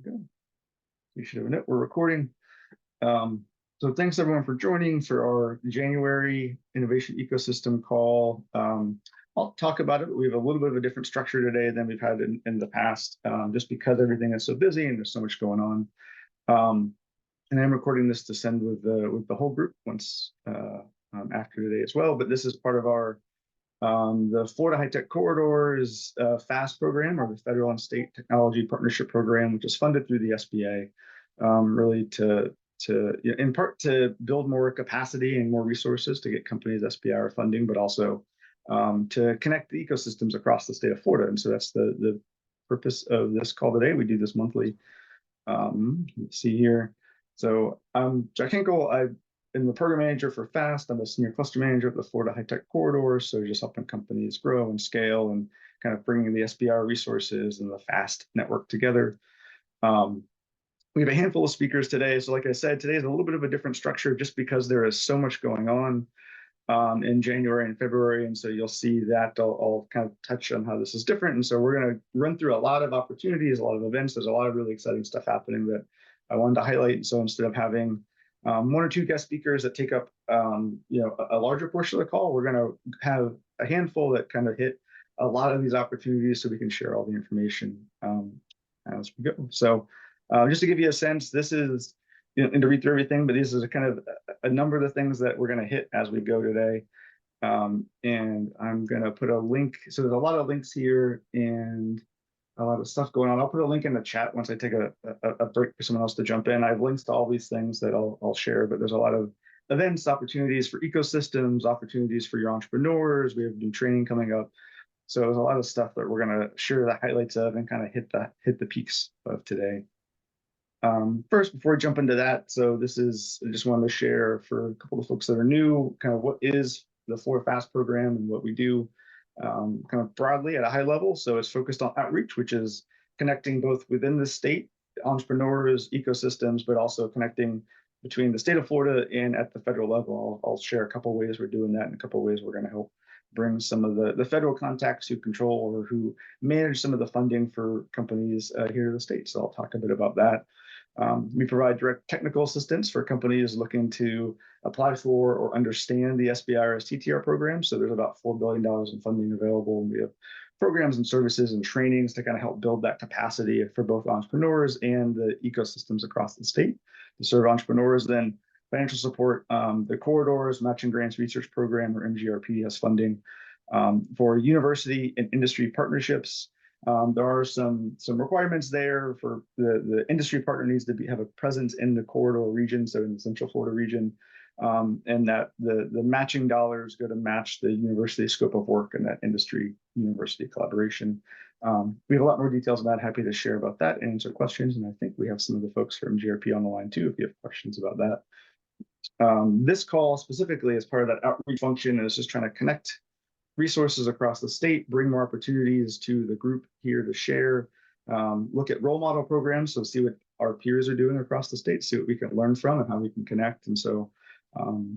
Go. You should have a note. We're recording. Um, so thanks everyone for joining for our January Innovation Ecosystem call. I'll talk about it, but we have a little bit of a different structure today than we've had in the past, just because everything is so busy and there's so much going on. And I'm recording this to send with the whole group once after today as well. But this is part of our the Florida High Tech Corridors FAST program, or the Federal and State Technology Partnership Program, which is funded through the SBA, really in part to build more capacity and more resources to get companies SBIR funding, but also to connect the ecosystems across the state of Florida. And so that's the purpose of this call today. We do this monthly. Let's see here. So I'm Jack Hinkle. I'm the program manager for FAST. I'm a senior cluster manager at the Florida High Tech Corridor. So just helping companies grow and scale and kind of bringing the SBIR resources and the FAST network together. We have a handful of speakers today. So like I said, today is a little bit of a different structure just because there is so much going on in January and February. And so you'll see that I'll kind of touch on how this is different. And so we're going to run through a lot of opportunities, a lot of events. There's a lot of really exciting stuff happening that I wanted to highlight. And so instead of having one or two guest speakers that take up a larger portion of the call, we're going to have a handful that kind of hit a lot of these opportunities so we can share all the information as we go. So just to give you a sense, this is, and to read through everything, but this is a kind of a number of the things that we're going to hit as we go today. And I'm going to put a link. So there's a lot of links here and a lot of stuff going on. I'll put a link in the chat once I take a break for someone else to jump in. I have links to all these things that I'll share, but there's a lot of events, opportunities for ecosystems, opportunities for your entrepreneurs. We have new training coming up. So there's a lot of stuff that we're going to share the highlights of and kind of hit the peaks of today. First, before we jump into that, so I just wanted to share for a couple of folks that are new, kind of what is the Florida FAST program and what we do kind of broadly at a high level. So it's focused on outreach, which is connecting both within the state, entrepreneurs, ecosystems, but also connecting between the state of Florida and at the federal level. I'll share a couple of ways we're doing that and a couple of ways we're going to help bring some of the federal contacts who control or who manage some of the funding for companies here in the state. So I'll talk a bit about that. We provide direct technical assistance for companies looking to apply for or understand the SBIR's TTR program. So there's about $4 billion in funding available. And we have programs and services and trainings to kind of help build that capacity for both entrepreneurs and the ecosystems across the state to serve entrepreneurs. Then financial support, the Corridors Matching Grants Research Program, or MGRP, has funding for university and industry partnerships. There are some requirements there for the industry partner needs to have a presence in the corridor region, so in the Central Florida region, and that the matching dollars go to match the university scope of work and that industry university collaboration. We have a lot more details on that. Happy to share about that and answer questions. And I think we have some of the folks from GRP on the line too, if you have questions about that. This call specifically is part of that outreach function, and it's just trying to connect resources across the state, bring more opportunities to the group here to share, look at role model programs, so see what our peers are doing across the state, see what we can learn from and how we can connect. And so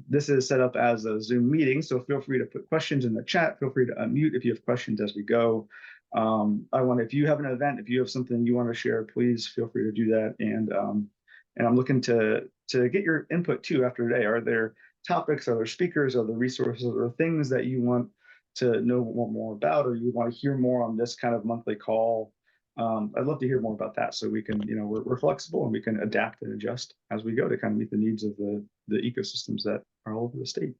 this is set up as a Zoom meeting, so feel free to put questions in the chat, feel free to unmute if you have questions as we go. If you have an event, if you have something you want to share, please feel free to do that. And I'm looking to get your input too after today. Are there topics, are there speakers, are there resources, or things that you want to know more about, or you want to hear more on this kind of monthly call? I'd love to hear more about that, so we can, we're flexible and we can adapt and adjust as we go to kind of meet the needs of the ecosystems that are all over the state.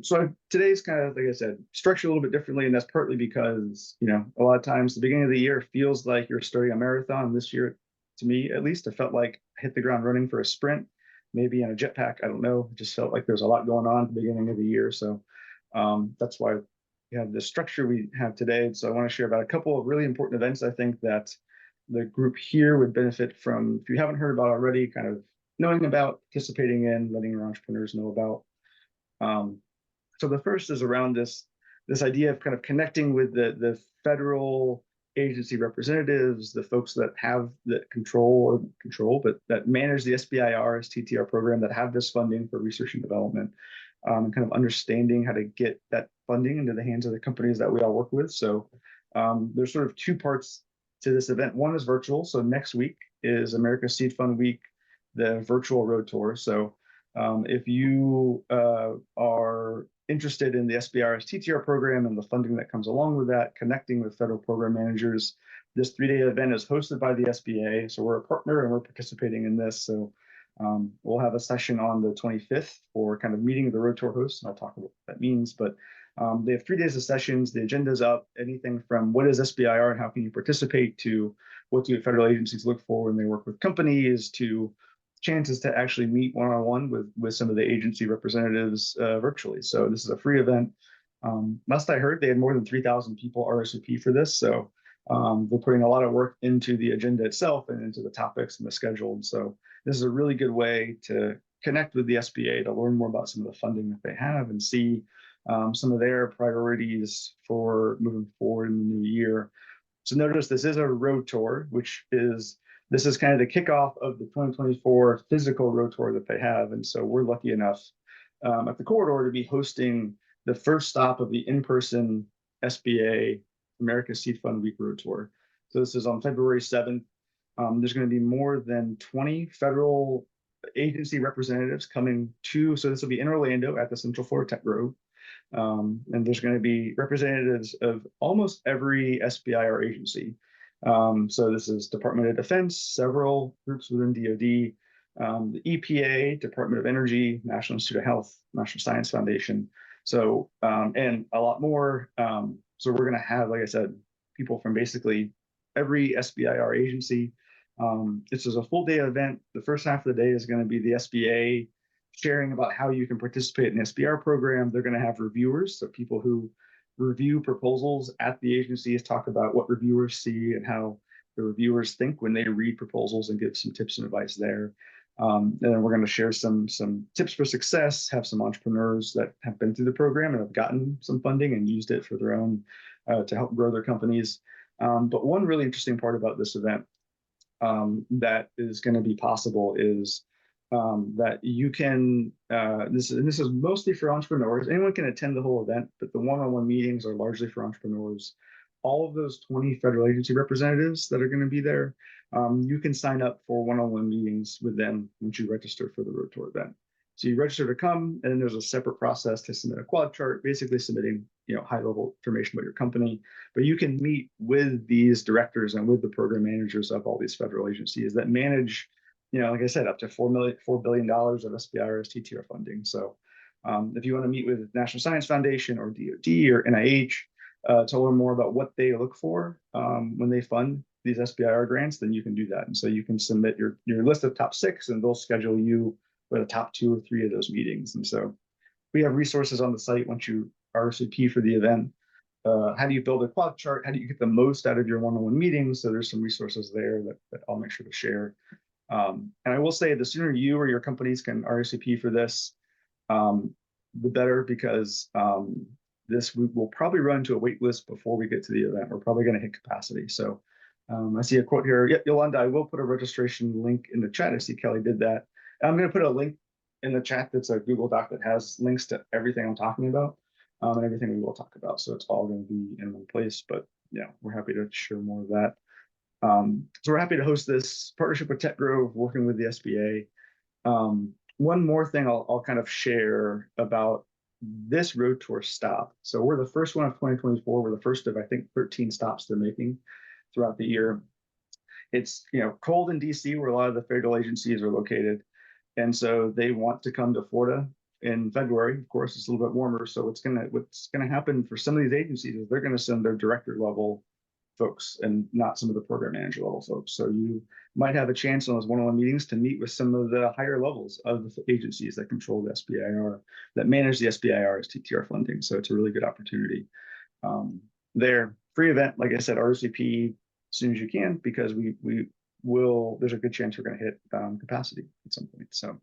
So today's kind of, like I said, structured a little bit differently, and that's partly because, a lot of times the beginning of the year feels like you're starting a marathon. This year, to me at least, it felt like I hit the ground running for a sprint, maybe in a jetpack, I don't know. It just felt like there's a lot going on at the beginning of the year. So that's why we have the structure we have today. So I want to share about a couple of really important events I think that the group here would benefit from, if you haven't heard about already, kind of knowing about, participating in, letting your entrepreneurs know about. So the first is around this idea of kind of connecting with the federal agency representatives, the folks that have the control, but that manage the SBIR's TTR program, that have this funding for research and development, and kind of understanding how to get that funding into the hands of the companies that we all work with. So there's sort of two parts to this event. One is virtual. So next week is America's Seed Fund Week, the virtual road tour. So if you are interested in the SBIRS TTR program and the funding that comes along with that, connecting with federal program managers, this 3-day event is hosted by the SBA. So we're a partner and we're participating in this. So we'll have a session on the 25th for kind of meeting the road tour hosts, and I'll talk about what that means. But they have 3 days of sessions. The agenda's up. Anything from what is SBIR and how can you participate to what do federal agencies look for when they work with companies to chances to actually meet one-on-one with some of the agency representatives virtually. So this is a free event. Last I heard, they had more than 3,000 people RSVP for this. So they're putting a lot of work into the agenda itself and into the topics and the schedule. And so this is a really good way to connect with the SBA to learn more about some of the funding that they have and see some of their priorities for moving forward in the new year. So notice this is a road tour, this is kind of the kickoff of the 2024 physical road tour that they have. And so we're lucky enough at the corridor to be hosting the first stop of the in-person SBA America's Seed Fund Week road tour. So this is on February 7th. There's going to be more than 20 federal agency representatives coming to, so this will be in Orlando at the Central Florida Tech Grove. And there's going to be representatives of almost every SBIR agency. So this is Department of Defense, several groups within DoD, the EPA, Department of Energy, National Institute of Health, National Science Foundation. So, and a lot more. So we're going to have, like I said, people from basically every SBIR agency. This is a full day event. The first half of the day is going to be the SBA sharing about how you can participate in the SBIR program. They're going to have reviewers, so people who review proposals at the agencies talk about what reviewers see and how the reviewers think when they read proposals and give some tips and advice there. And then we're going to share some tips for success, have some entrepreneurs that have been through the program and have gotten some funding and used it for their own to help grow their companies. But one really interesting part about this event that is going to be possible is that you can, this is mostly for entrepreneurs. Anyone can attend the whole event, but the one-on-one meetings are largely for entrepreneurs. All of those 20 federal agency representatives that are going to be there, you can sign up for one-on-one meetings with them once you register for the road tour event. So you register to come, and then there's a separate process to submit a quad chart, basically submitting high-level information about your company. But you can meet with these directors and with the program managers of all these federal agencies that manage, like I said, up to $4 billion of SBIRS TTR funding. So if you want to meet with National Science Foundation or DoD or NIH to learn more about what they look for when they fund these SBIR grants, then you can do that. And so you can submit your list of top 6, and they'll schedule you for the top 2 or 3 of those meetings. And so we have resources on the site once you RSVP for the event. How do you build a quad chart? How do you get the most out of your one-on-one meetings? So there's some resources there that I'll make sure to share. And I will say the sooner you or your companies can RSVP for this, the better, because this will probably run to a wait list before we get to the event. We're probably going to hit capacity. So I see a quote here. Yeah, Yolanda, I will put a registration link in the chat. I see Kelly did that. I'm going to put a link in the chat that's a Google Doc that has links to everything I'm talking about and everything we will talk about. So it's all going to be in one place. But yeah, we're happy to share more of that. So we're happy to host this partnership with Tech Grove, working with the SBA. One more thing I'll kind of share about this road tour stop. So we're the first one of 2024. We're the first of, I think, 13 stops they're making throughout the year. It's cold in DC, where a lot of the federal agencies are located. And so they want to come to Florida in February. Of course, it's a little bit warmer. So what's gonna happen for some of these agencies is they're gonna send their director level folks and not some of the program manager level folks. So you might have a chance on those one-on-one meetings to meet with some of the higher levels of the agencies that control the SBIR, that manage the SBIR's TTR funding. So it's a really good opportunity. Their free event, like I said, RSVP as soon as you can, because there's a good chance we're going to hit capacity at some point. So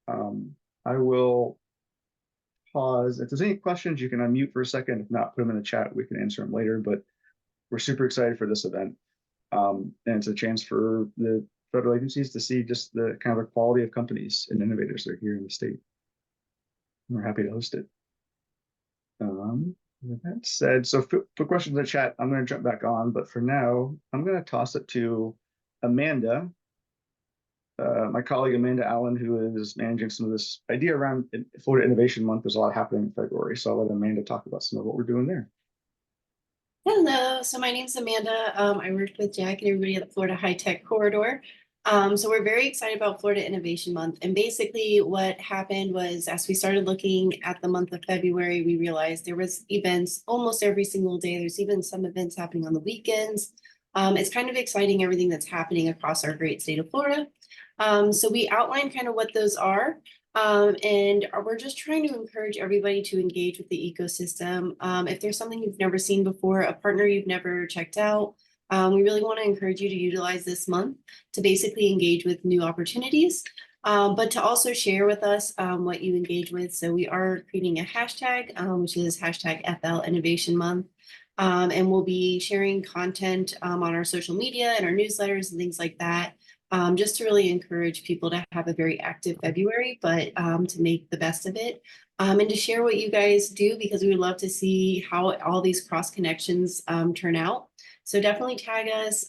I will pause. If there's any questions, you can unmute for a second. If not, put them in the chat. We can answer them later. But we're super excited for this event. And it's a chance for the federal agencies to see just the kind of quality of companies and innovators that are here in the state. We're happy to host it. With that said, so for questions in the chat, I'm going to jump back on, but for now, I'm going to toss it to Amanda, my colleague Amanda Allen, who is managing some of this idea around Florida Innovation Month. There's a lot happening in February, so I'll let Amanda talk about some of what we're doing there. Hello, so my name's Amanda. I worked with Jack and everybody at the Florida High Tech Corridor. So we're very excited about Florida Innovation Month. And basically what happened was as we started looking at the month of February, we realized there was events almost every single day. There's even some events happening on the weekends. It's kind of exciting everything that's happening across our great state of Florida. So we outlined kind of what those are. And we're just trying to encourage everybody to engage with the ecosystem. If there's something you've never seen before, a partner you've never checked out, we really want to encourage you to utilize this month to basically engage with new opportunities, but to also share with us what you engage with. So we are creating a hashtag, which is hashtag FL Innovation Month. And we'll be sharing content on our social media and our newsletters and things like that. Just to really encourage people to have a very active February, but to make the best of it, and to share what you guys do, because we would love to see how all these cross connections turn out. So definitely tag us,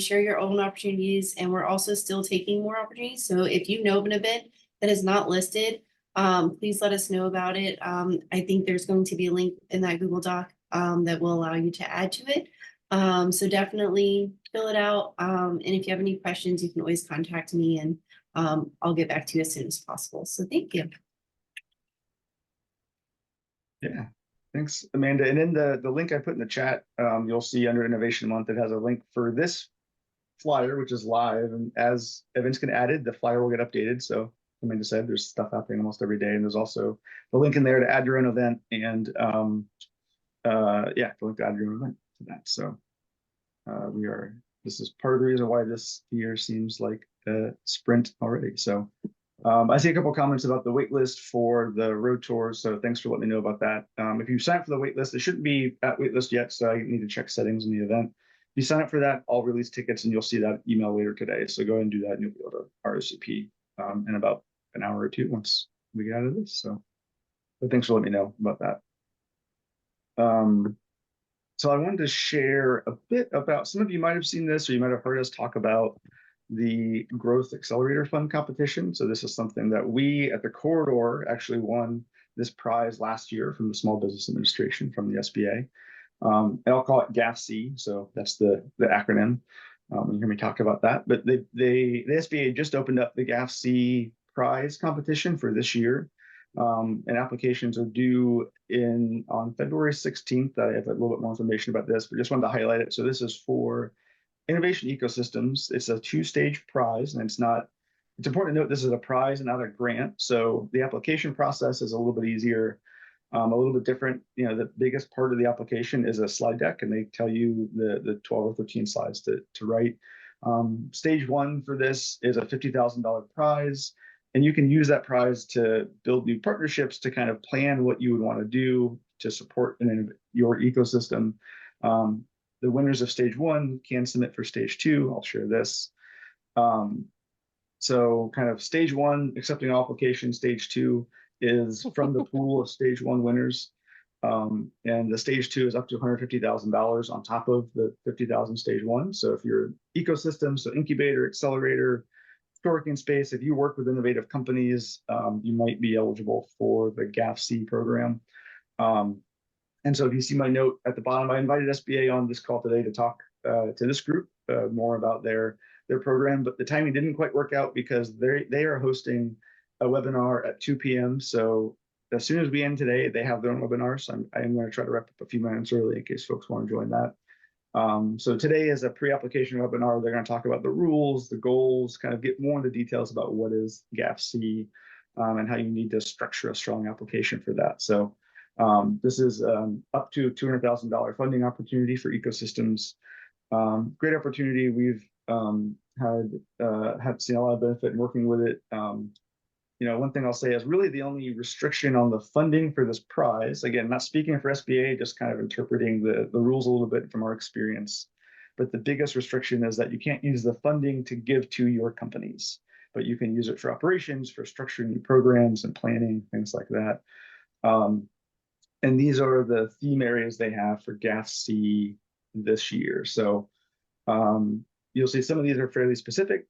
share your own opportunities, and we're also still taking more opportunities. So if you know of an event that is not listed, please let us know about it. I think there's going to be a link in that Google Doc that will allow you to add to it. So definitely fill it out. And if you have any questions, you can always contact me and I'll get back to you as soon as possible. So thank you. Yeah, thanks, Amanda. And in the link I put in the chat, you'll see under Innovation Month, it has a link for this flyer, which is live. And as events get added, the flyer will get updated. So Amanda said, there's stuff happening almost every day. And there's also the link in there to add your own event and yeah, the link to add your own event to that. So this is part of the reason why this year seems like a sprint already. So I see a couple of comments about the wait list for the road tours. So thanks for letting me know about that. If you sign up for the wait list, it shouldn't be at wait list yet. So I need to check settings in the event. If you sign up for that, I'll release tickets and you'll see that email later today. So go ahead and do that and you'll be able to RSVP in about an hour or two once we get out of this. So but thanks for letting me know about that. So I wanted to share a bit about, some of you might have seen this or you might have heard us talk about the Growth Accelerator Fund competition. So this is something that we at the Corridor actually won this prize last year from the Small Business Administration from the SBA. And I'll call it GAFC. So that's the acronym. You hear me talk about that. But the SBA just opened up the GAFC prize competition for this year. And applications are due on February 16th. I have a little bit more information about this, but just wanted to highlight it. So this is for innovation ecosystems. It's a two-stage prize, and it's important to note this is a prize and not a grant. So the application process is a little bit easier, a little bit different. You know, the biggest part of the application is a slide deck, and they tell you the 12 or 13 slides to write. Stage one for this is a $50,000 prize. And you can use that prize to build new partnerships to kind of plan what you would want to do to support your ecosystem. The winners of stage one can submit for stage two. I'll share this. So kind of stage one, accepting all applications. Stage two is from the pool of stage one winners. And the stage two is up to $150,000 on top of the 50,000 stage one. So if you're an ecosystem, so incubator, accelerator, co-working space, if you work with innovative companies, you might be eligible for the GAFC program. And so if you see my note at the bottom, I invited SBA on this call today to talk to this group more about their program, but the timing didn't quite work out because they are hosting a webinar at 2 p.m. So as soon as we end today, they have their own webinar. So I am going to try to wrap up a few minutes early in case folks want to join that. So today is a pre-application webinar. They're going to talk about the rules, the goals, kind of get more into details about what is GAFC and how you need to structure a strong application for that. So this is up to $200,000 funding opportunity for ecosystems. Great opportunity. We've had seen a lot of benefit in working with it. You know, one thing I'll say is really the only restriction on the funding for this prize, again, not speaking for SBA, just kind of interpreting the rules a little bit from our experience. But the biggest restriction is that you can't use the funding to give to your companies, but you can use it for operations, for structuring new programs and planning, things like that. And these are the theme areas they have for GAFC this year. So you'll see some of these are fairly specific,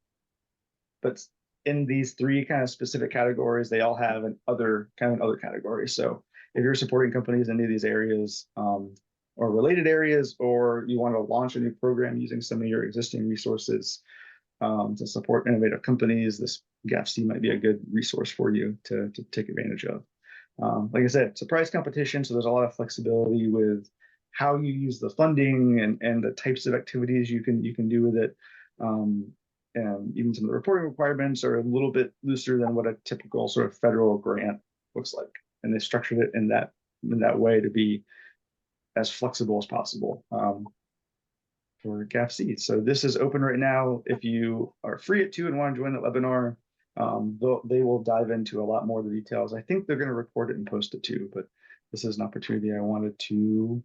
but in these three kind of specific categories, they all have an other categories. So if you're supporting companies in any of these areas or related areas, or you want to launch a new program using some of your existing resources to support innovative companies, this GAFC might be a good resource for you to take advantage of. Like I said, it's a prize competition, so there's a lot of flexibility with how you use the funding and the types of activities you can do with it. And even some of the reporting requirements are a little bit looser than what a typical sort of federal grant looks like. And they structured it in that way to be as flexible as possible for GAFC. So this is open right now. If you are free at 2 and want to join the webinar, they will dive into a lot more of the details. I think they're going to record it and post it too, but this is an opportunity I wanted to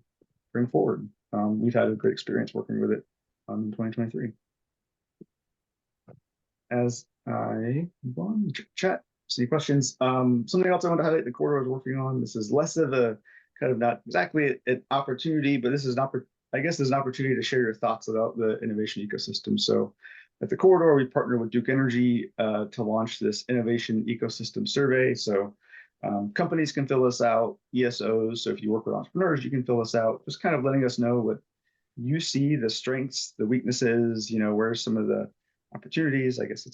bring forward. We've had a great experience working with it in 2023. As I move on, chat, see questions. Something else I want to highlight the corridor is working on. This is less of a kind of not exactly an opportunity, but this is an I guess there's an opportunity to share your thoughts about the innovation ecosystem. So at the corridor, we partnered with Duke Energy to launch this innovation ecosystem survey. So companies can fill this out, ESOs. So if you work with entrepreneurs, you can fill this out, just kind of letting us know what you see, the strengths, the weaknesses, where some of the opportunities. I guess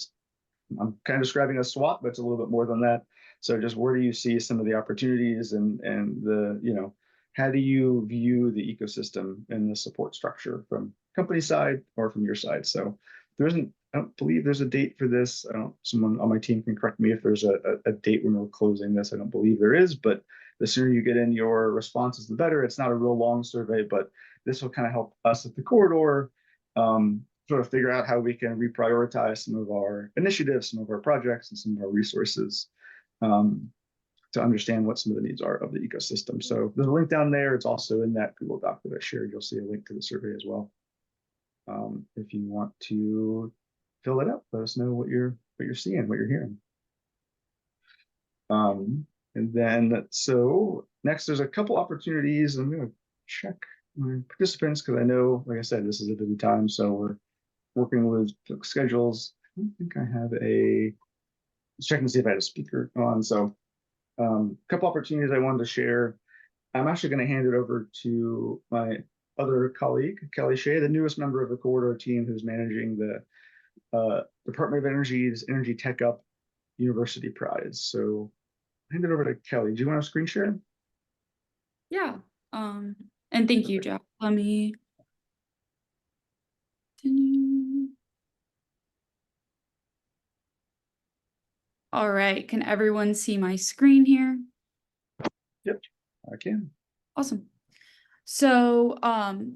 I'm kind of describing a SWOT, but it's a little bit more than that. So just where do you see some of the opportunities and the, how do you view the ecosystem and the support structure from company side or from your side? So I don't believe there's a date for this. Someone on my team can correct me if there's a date when we're closing this. I don't believe there is, but the sooner you get in your responses, the better. It's not a real long survey, but this will kind of help us at the corridor sort of figure out how we can reprioritize some of our initiatives, some of our projects, and some of our resources to understand what some of the needs are of the ecosystem. So there's a link down there. It's also in that Google Doc that I shared. You'll see a link to the survey as well. If you want to fill it out, let us know what you're seeing, what you're hearing. And then, so next, there's a couple opportunities. I'm going to check my participants because I know, like I said, this is a busy time. So we're working with schedules. I don't think I have let's check and see if I had a speaker on. So a couple opportunities I wanted to share. I'm actually going to hand it over to my other colleague, Kelly Shea, the newest member of the corridor team who's managing the Department of Energy's Energy Tech Up University Prize. So hand it over to Kelly. Do you want to screen share? Yeah. And thank you, Jeff. Let me continue. All right. Can everyone see my screen here? Yep, I can. Awesome. So,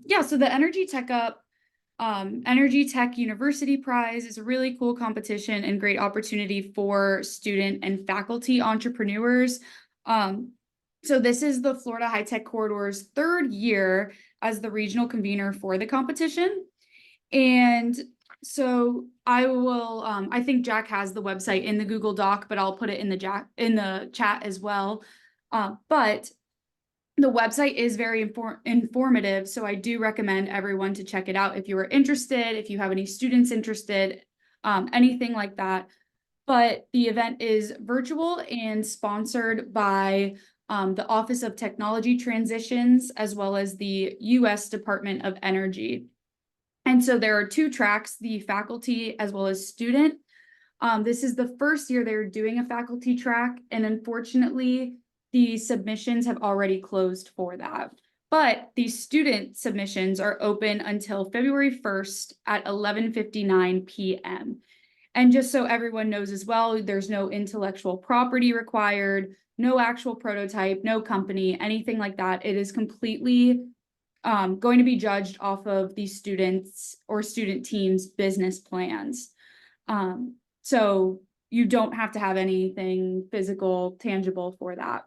yeah, so the Energy Tech Up Energy Tech University Prize is a really cool competition and great opportunity for student and faculty entrepreneurs. So this is the Florida High Tech Corridor's third year as the regional convener for the competition. And so I will, I think Jack has the website in the Google Doc, but I'll put it in the chat as well. But the website is very informative, so I do recommend everyone to check it out if you are interested, if you have any students interested, anything like that. But the event is virtual and sponsored by the Office of Technology Transitions, as well as the U.S. Department of Energy. And so there are two tracks, the faculty as well as student. This is the first year they're doing a faculty track, and unfortunately, the submissions have already closed for that. But the student submissions are open until February 1st at 11:59 p.m. And just so everyone knows as well, there's no intellectual property required, no actual prototype, no company, anything like that. It is completely going to be judged off of the students or student teams' business plans. So you don't have to have anything physical, tangible for that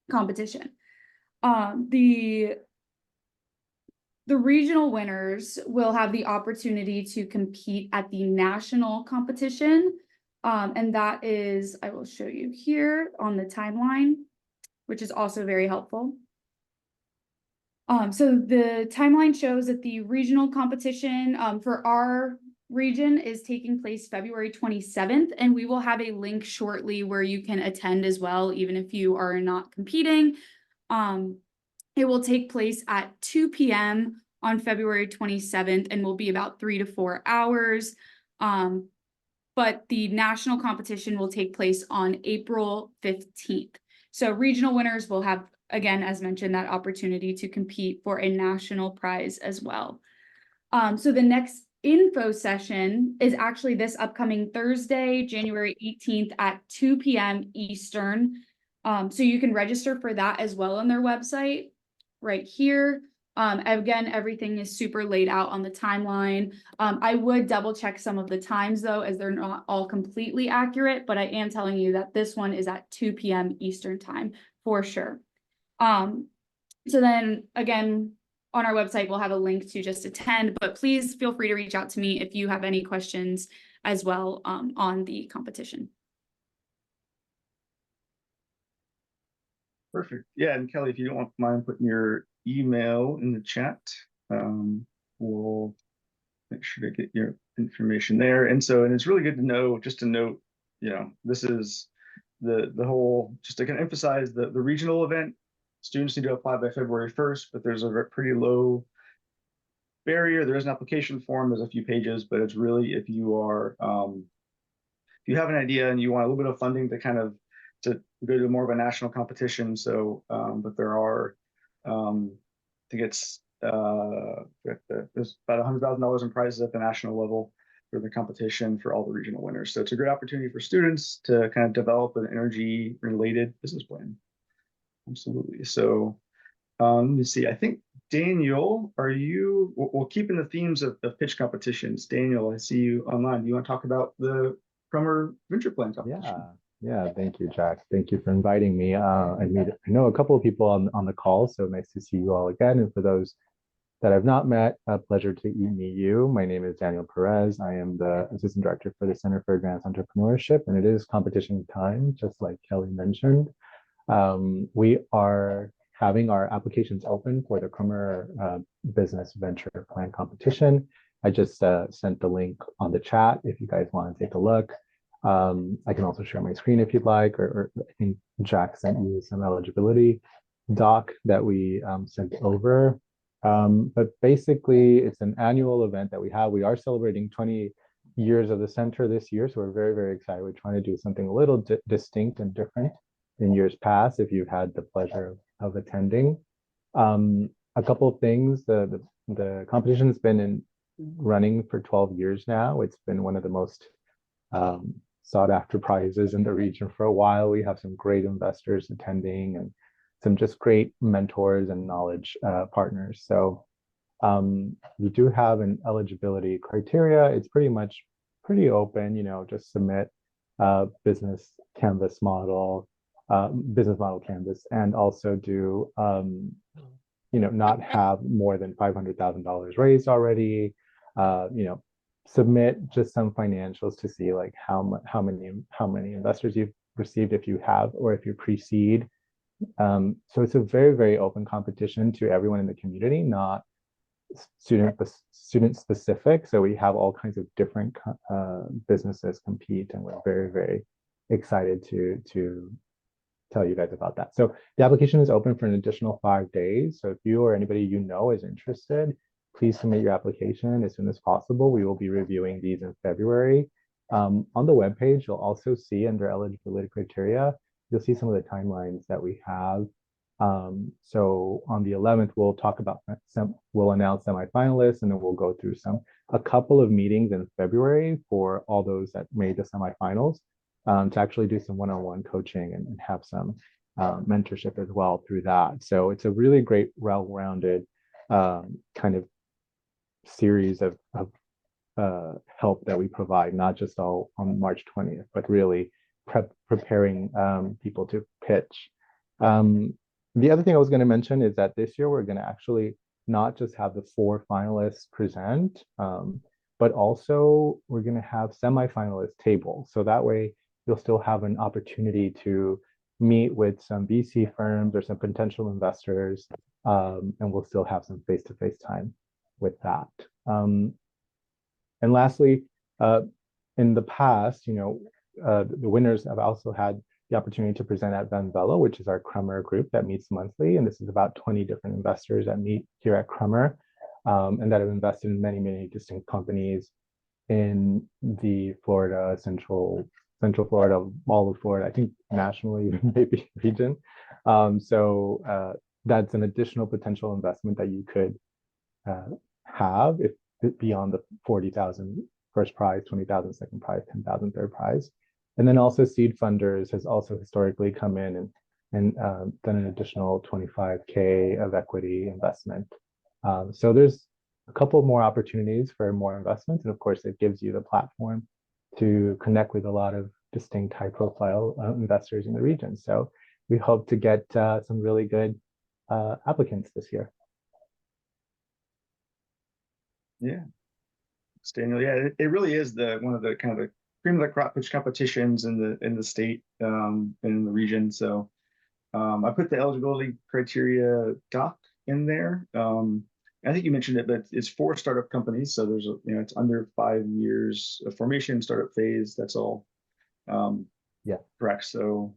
competition. The regional winners will have the opportunity to compete at the national competition. And that is, I will show you here on the timeline. which is also very helpful. So the timeline shows that the regional competition for our region is taking place February 27th, and we will have a link shortly where you can attend as well, even if you are not competing. It will take place at 2 p.m. on February 27th and will be about 3 to 4 hours. But the national competition will take place on April 15th. So regional winners will have, again, as mentioned, that opportunity to compete for a national prize as well. So the next info session is actually this upcoming Thursday, January 18th at 2 p.m. Eastern. So you can register for that as well on their website right here. Again, everything is super laid out on the timeline. I would double check some of the times though, as they're not all completely accurate, but I am telling you that this one is at 2 p.m. Eastern time for sure. So then again, on our website, we'll have a link to just attend, but please feel free to reach out to me if you have any questions as well on the competition. Perfect. Yeah, and Kelly, if you don't mind putting your email in the chat, we'll make sure to get your information there. And it's really good to know, just to note, this is the whole, just to kind of emphasize the regional event. Students need to apply by February 1st, but there's a pretty low barrier. There is an application form, there's a few pages, but it's really if you are, if you have an idea and you want a little bit of funding to kind of to go to more of a national competition. So, but there are, I think it's, there's about $100,000 in prizes at the national level for the competition for all the regional winners. So it's a great opportunity for students to kind of develop an energy related business plan. Absolutely. So let me see, I think Daniel, we'll keep in the themes of pitch competitions. Daniel, I see you online. Do you want to talk about the Crummer Venture Plan competition? Yeah, thank you, Jack. Thank you for inviting me. I know a couple of people on the call, so nice to see you all again. And for those that I've not met, a pleasure to meet you. My name is Daniel Perez. I am the Assistant Director for the Center for Advanced Entrepreneurship, and it is competition time, just like Kelly mentioned. We are having our applications open for the Crummer Business Venture Plan competition. I just sent the link on the chat if you guys want to take a look. I can also share my screen if you'd like, or I think Jack sent you some eligibility doc that we sent over. But basically, it's an annual event that we have. We are celebrating 20 years of the center this year, so we're very, very excited. We're trying to do something a little distinct and different in years past, if you've had the pleasure of attending. A couple of things, the competition has been running for 12 years now. It's been one of the most sought after prizes in the region for a while. We have some great investors attending and some just great mentors and knowledge partners. So we do have an eligibility criteria. It's pretty open, just submit business model canvas, and also do, not have more than $500,000 raised already, submit just some financials to see like how many investors you've received, if you have, or if you pre-seed. So it's a very, very open competition to everyone in the community, not student specific. So we have all kinds of different businesses compete, and we're very, very excited to tell you guys about that. So the application is open for an additional 5 days. So if you or anybody you know is interested, please submit your application as soon as possible. We will be reviewing these in February. On the webpage, you'll also see under eligibility criteria, you'll see some of the timelines that we have. So on the 11th, we'll talk about we'll announce semifinalists, and then we'll go through a couple of meetings in February for all those that made the semifinals, to actually do some one-on-one coaching and have some mentorship as well through that. So it's a really great, well-rounded kind of series of help that we provide, not just all on March 20th, but really preparing people to pitch. The other thing I was going to mention is that this year we're going to actually not just have the 4 finalists present, but also we're going to have semifinalist tables. So that way you'll still have an opportunity to meet with some VC firms or some potential investors, and we'll still have some face-to-face time with that. And lastly, in the past, the winners have also had the opportunity to present at Venvelo, which is our Crummer group that meets monthly. And this is about 20 different investors that meet here at Crummer, and that have invested in many, many distinct companies in the Florida, Central Florida, all of Florida, I think nationally, maybe region. So that's an additional potential investment that you could have if beyond the 40,000 first prize, 20,000 second prize, 10,000 third prize. And then also seed funders has also historically come in and done an additional 25K of equity investment. So there's a couple more opportunities for more investments. And of course, it gives you the platform to connect with a lot of distinct high profile investors in the region. So we hope to get some really good applicants this year. Yeah. Daniel, yeah, it really is one of the kind of the cream of the crop pitch competitions in the state and in the region. So I put the eligibility criteria doc in there. I think you mentioned it, but it's 4 startup companies. So there's it's under 5 years of formation, startup phase. That's all. Yeah, correct. So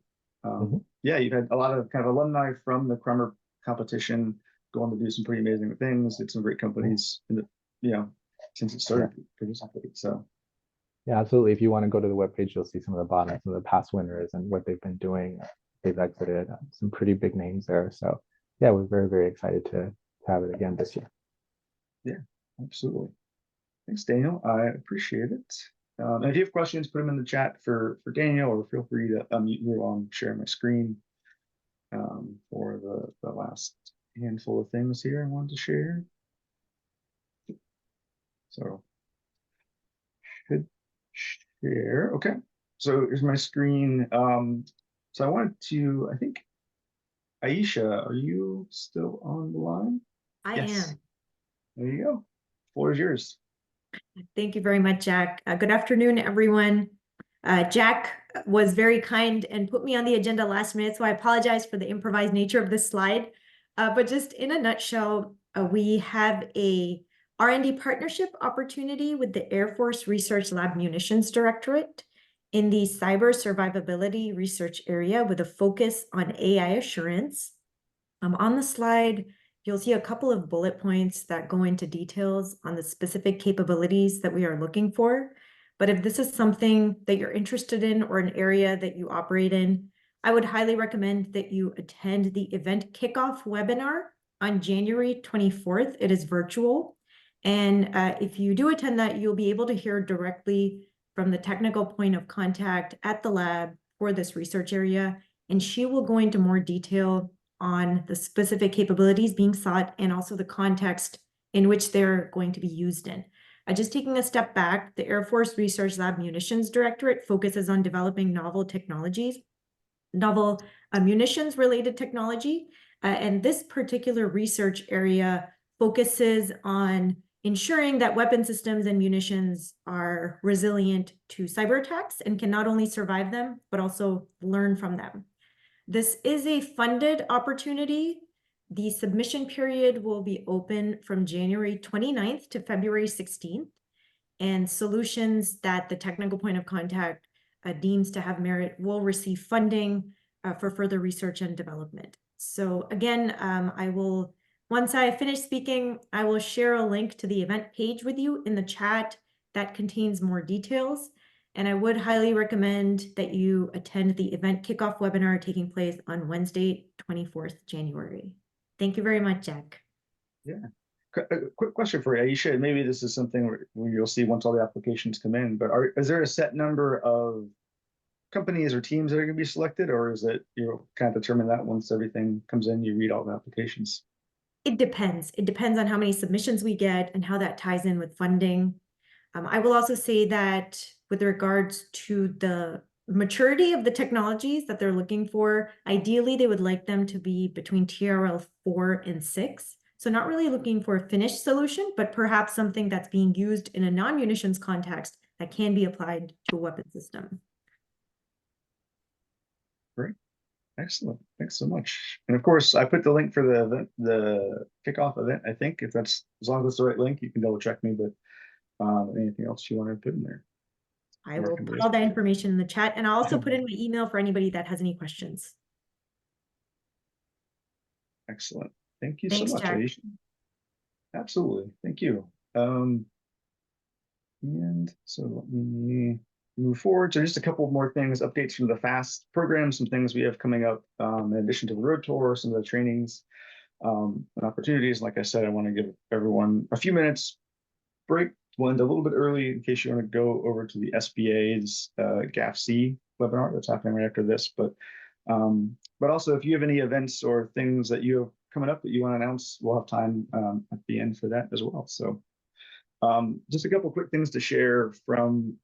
yeah, you've had a lot of kind of alumni from the Crummer competition go on to do some pretty amazing things. It's some great companies in the since it started producing. So yeah, absolutely. If you want to go to the webpage, you'll see some of the bottom, some of the past winners and what they've been doing. They've exited some pretty big names there. So yeah, we're very, very excited to have it again this year. Yeah, absolutely. Thanks, Daniel. I appreciate it. And if you have questions, put them in the chat for Daniel, or feel free to unmute me while I'm sharing my screen for the last handful of things here I wanted to share. So should share. Okay. So here's my screen. So I wanted to, I think, Aisha, are you still on the line? I Yes. am. There you go. Floor is yours. Thank you very much, Jack. Good afternoon, everyone. Jack was very kind and put me on the agenda last minute, so I apologize for the improvised nature of this slide. But just in a nutshell, we have a R&D partnership opportunity with the Air Force Research Lab Munitions Directorate in the cyber survivability research area with a focus on AI assurance. On the slide, you'll see a couple of bullet points that go into details on the specific capabilities that we are looking for. But if this is something that you're interested in or an area that you operate in, I would highly recommend that you attend the event kickoff webinar on January 24th. It is virtual. And if you do attend that, you'll be able to hear directly from the technical point of contact at the lab for this research area. And she will go into more detail on the specific capabilities being sought and also the context in which they're going to be used in. Just taking a step back, the Air Force Research Lab Munitions Directorate focuses on developing novel technologies, novel munitions related technology. And this particular research area focuses on ensuring that weapon systems and munitions are resilient to cyber attacks and can not only survive them, but also learn from them. This is a funded opportunity. The submission period will be open from January 29th to February 16th, and solutions that the technical point of contact deems to have merit will receive funding for further research and development. So again, once I finish speaking, I will share a link to the event page with you in the chat that contains more details. And I would highly recommend that you attend the event kickoff webinar taking place on Wednesday, 24th January. Thank you very much, Jack. Yeah. A quick question for you, Aisha. Maybe this is something where you'll see once all the applications come in, but is there a set number of companies or teams that are going to be selected, or is it, kind of determine that once everything comes in, you read all the applications? It depends. It depends on how many submissions we get and how that ties in with funding. I will also say that with regards to the maturity of the technologies that they're looking for, ideally they would like them to be between TRL 4 and 6. So not really looking for a finished solution, but perhaps something that's being used in a non-munitions context that can be applied to a weapon system. Great. Excellent. Thanks so much. And of course, I put the link for the event, the kickoff event. I think if that's, as long as it's the right link, you can double check me, but anything else you want to put in there? I will put all that information in the chat, and I'll also put in my email for anybody that has any questions. Excellent. Thank you Thanks, so much, Jack. Aisha. Absolutely. Thank you. And so let me move forward. So just a couple more things, updates from the FAST program, some things we have coming up in addition to the road tour, some of the trainings and opportunities. Like I said, I want to give everyone a few minutes break. We'll end a little bit early in case you want to go over to the SBA's GAFC webinar that's happening right after this. But also, if you have any events or things that you have coming up that you want to announce, we'll have time at the end for that as well. So just a couple quick things to share from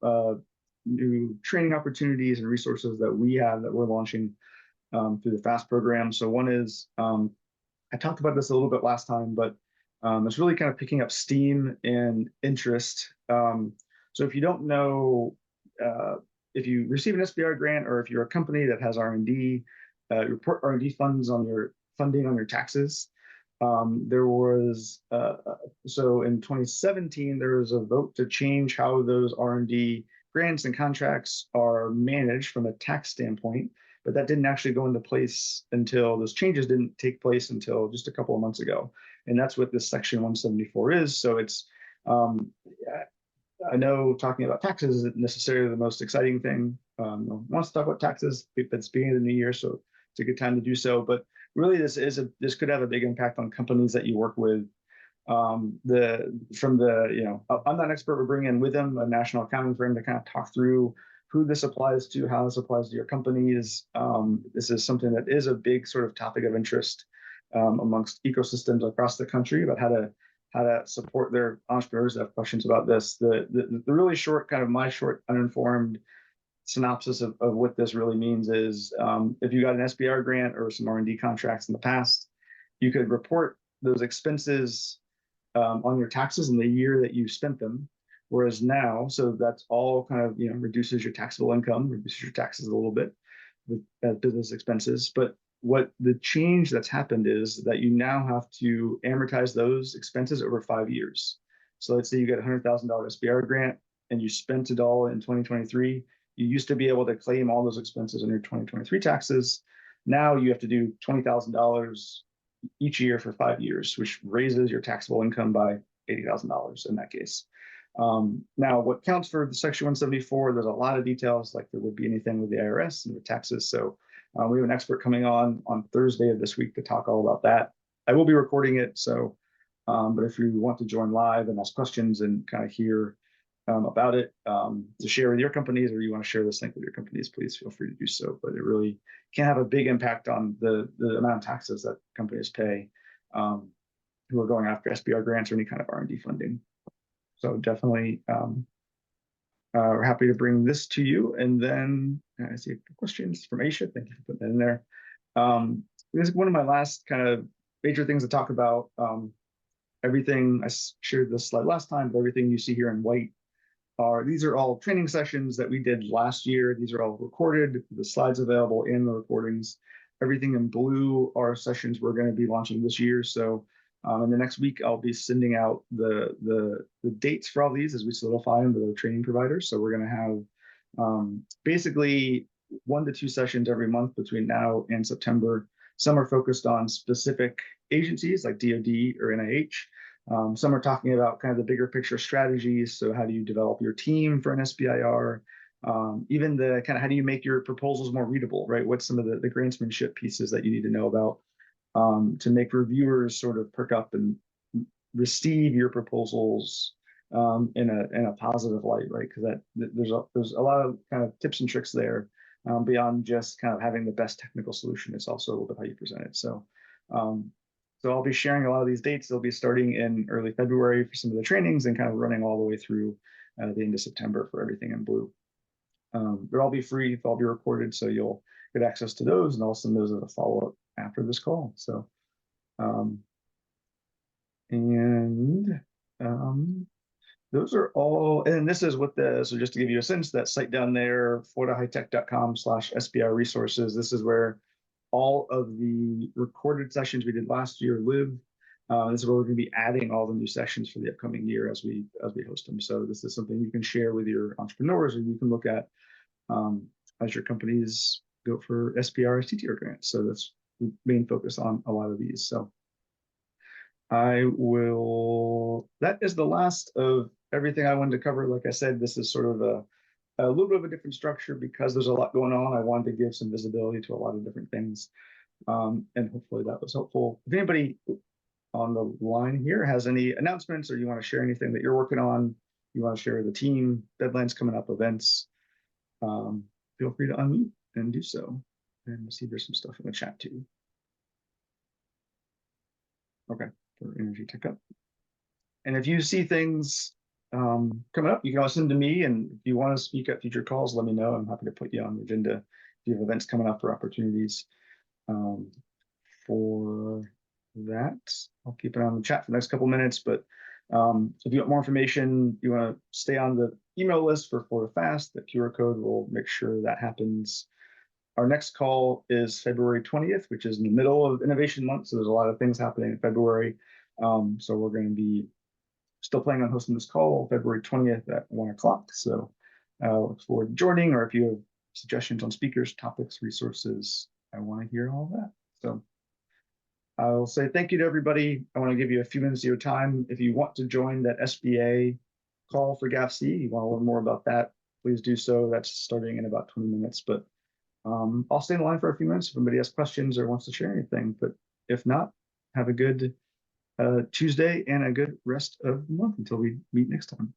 new training opportunities and resources that we have that we're launching through the FAST program. So one is, I talked about this a little bit last time, but it's really kind of picking up steam and interest. So if you don't know, if you receive an SBIR grant, or if you're a company that has R&D, report R&D funds on your funding on your taxes. There was, so in 2017, there was a vote to change how those R&D grants and contracts are managed from a tax standpoint, but that didn't actually go into place until, those changes didn't take place until just a couple of months ago. And that's what this Section 174 is. So it's, I know talking about taxes isn't necessarily the most exciting thing. No one wants to talk about taxes, it's beginning of the new year, so it's a good time to do so. But really, this could have a big impact on companies that you work with. I'm not an expert. We're bringing in with them a national accounting firm to kind of talk through who this applies to, how this applies to your companies. This is something that is a big sort of topic of interest amongst ecosystems across the country about how to support their entrepreneurs that have questions about this. The really short, kind of my short uninformed synopsis of what this really means is, if you got an SBIR grant or some R&D contracts in the past, you could report those expenses on your taxes in the year that you spent them. Whereas now, so that's all kind of, reduces your taxable income, reduces your taxes a little bit with business expenses. But what the change that's happened is that you now have to amortize those expenses over 5 years. So let's say you get a $100,000 SBIR grant and you spent it all in 2023. You used to be able to claim all those expenses on your 2023 taxes. Now you have to do $20,000 each year for 5 years, which raises your taxable income by $80,000 in that case. Now, what counts for the Section 174, there's a lot of details, like there would be anything with the IRS and the taxes. So we have an expert coming on Thursday of this week to talk all about that. I will be recording it, so but if you want to join live and ask questions and kind of hear about it, to share with your companies, or you want to share this link with your companies, please feel free to do so. But it really can have a big impact on the amount of taxes that companies pay who are going after SBIR grants or any kind of R&D funding. So definitely we're happy to bring this to you. And then I see questions from Aisha. Thank you for putting that in there. This is one of my last kind of major things to talk about. Everything, I shared this slide last time, but everything you see here in white these are all training sessions that we did last year. These are all recorded, the slides available in the recordings. Everything in blue are sessions we're going to be launching this year. So in the next week, I'll be sending out the dates for all these as we solidify them to the training providers. So we're going to have basically 1 to 2 sessions every month between now and September. Some are focused on specific agencies like DoD or NIH. Some are talking about kind of the bigger picture strategies. So how do you develop your team for an SBIR? Even the kind of how do you make your proposals more readable, right? What's some of the grantsmanship pieces that you need to know about to make reviewers sort of perk up and receive your proposals in a positive light, right? Because there's a lot of kind of tips and tricks there beyond just kind of having the best technical solution. It's also a little bit how you present it. So so I'll be sharing a lot of these dates. They'll be starting in early February for some of the trainings and kind of running all the way through the end of September for everything in blue. They'll all be free, they'll all be recorded, so you'll get access to those, and I'll send those as a follow-up after this call. So, those are all, and this is what so just to give you a sense, that site down there, floridaHightech.com/SBIR resources, this is where all of the recorded sessions we did last year live. This is where we're going to be adding all the new sessions for the upcoming year as we host them. So this is something you can share with your entrepreneurs, or you can look at as your companies go for SPR TTR grants. So that's the main focus on a lot of these. So that is the last of everything I wanted to cover. Like I said, this is sort of a little bit of a different structure because there's a lot going on. I wanted to give some visibility to a lot of different things. And hopefully that was helpful. If anybody on the line here has any announcements, or you want to share anything that you're working on, you want to share the team, deadlines coming up, events, feel free to unmute and do so. And we'll see there's some stuff in the chat too. Okay, for Energy Tech Up. And if you see things coming up, you can always send them to me. And if you want to speak at future calls, let me know. I'm happy to put you on the agenda if you have events coming up or opportunities for that. I'll keep it on the chat for the next couple minutes. But if you want more information, you want to stay on the email list for Florida Fast. The QR code will make sure that happens. Our next call is February 20th, which is in the middle of Innovation Month. So there's a lot of things happening in February. So we're going to be still planning on hosting this call February 20th at 1 o'clock. So look forward to joining, or if you have suggestions on speakers, topics, resources, I want to hear all that. So I'll say thank you to everybody. I want to give you a few minutes of your time. If you want to join that SBA call for GAFC, you want to learn more about that, please do so. That's starting in about 20 minutes. But I'll stay in the line for a few minutes if anybody has questions or wants to share anything. But if not, have a good Tuesday and a good rest of the month until we meet next time.